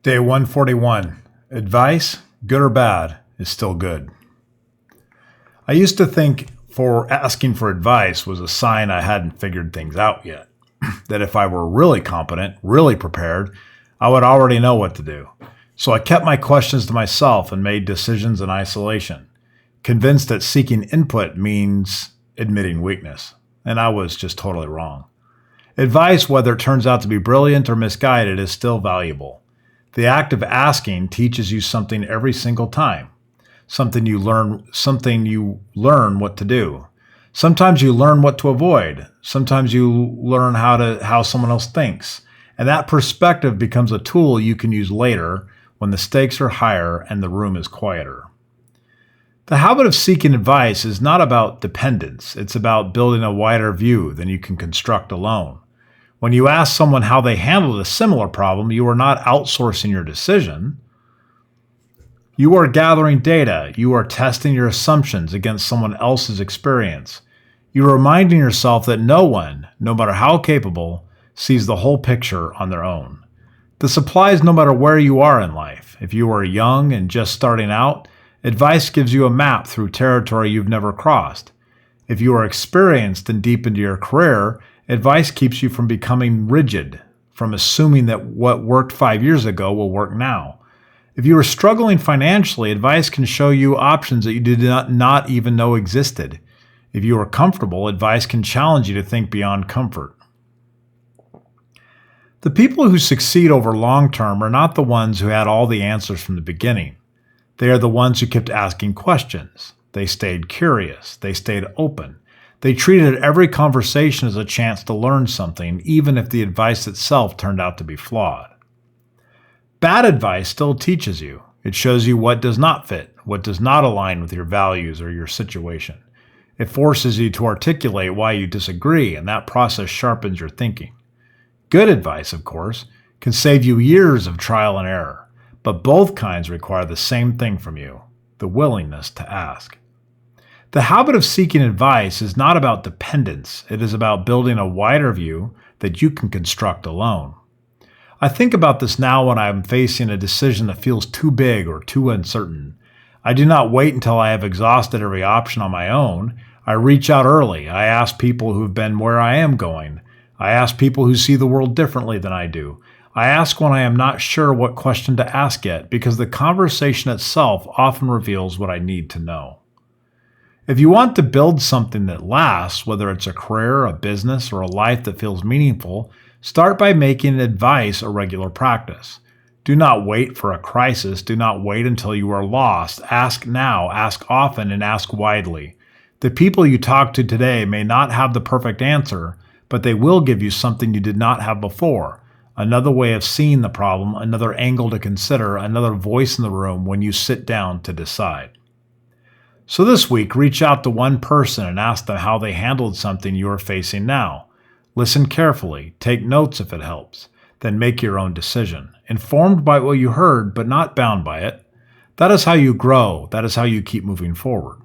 Day 141. Advice, good or bad, is still good. I used to think for asking for advice was a sign I hadn't figured things out yet. That if I were really competent, really prepared, I would already know what to do. So I kept my questions to myself and made decisions in isolation, convinced that seeking input means admitting weakness. And I was just totally wrong. Advice, whether it turns out to be brilliant or misguided, is still valuable. The act of asking teaches you something every single time. Something you learn what to do. Sometimes you learn what to avoid. Sometimes you learn how someone else thinks. And that perspective becomes a tool you can use later when the stakes are higher and the room is quieter. The habit of seeking advice is not about dependence. It's about building a wider view than you can construct alone. When you ask someone how they handled a similar problem, you are not outsourcing your decision. You are gathering data. You are testing your assumptions against someone else's experience. You are reminding yourself that no one, no matter how capable, sees the whole picture on their own. This applies no matter where you are in life. If you are young and just starting out, advice gives you a map through territory you've never crossed. If you are experienced and deep into your career, advice keeps you from becoming rigid, from assuming that what worked 5 years ago will work now. If you are struggling financially, advice can show you options that you did not even know existed. If you are comfortable, advice can challenge you to think beyond comfort. The people who succeed over long term are not the ones who had all the answers from the beginning. They are the ones who kept asking questions. They stayed curious. They stayed open. They treated every conversation as a chance to learn something, even if the advice itself turned out to be flawed. Bad advice still teaches you. It shows you what does not fit, what does not align with your values or your situation. It forces you to articulate why you disagree, and that process sharpens your thinking. Good advice, of course, can save you years of trial and error, but both kinds require the same thing from you, the willingness to ask. The habit of seeking advice is not about dependence. It is about building a wider view that you can construct alone. I think about this now when I am facing a decision that feels too big or too uncertain. I do not wait until I have exhausted every option on my own. I reach out early. I ask people who have been where I am going. I ask people who see the world differently than I do. I ask when I am not sure what question to ask yet, because the conversation itself often reveals what I need to know. If you want to build something that lasts, whether it's a career, a business, or a life that feels meaningful, start by making advice a regular practice. Do not wait for a crisis. Do not wait until you are lost. Ask now, ask often, and ask widely. The people you talk to today may not have the perfect answer, but they will give you something you did not have before. Another way of seeing the problem, another angle to consider, another voice in the room when you sit down to decide. So this week, reach out to one person and ask them how they handled something you are facing now. Listen carefully, take notes if it helps, then make your own decision, informed by what you heard but not bound by it. That is how you grow. That is how you keep moving forward.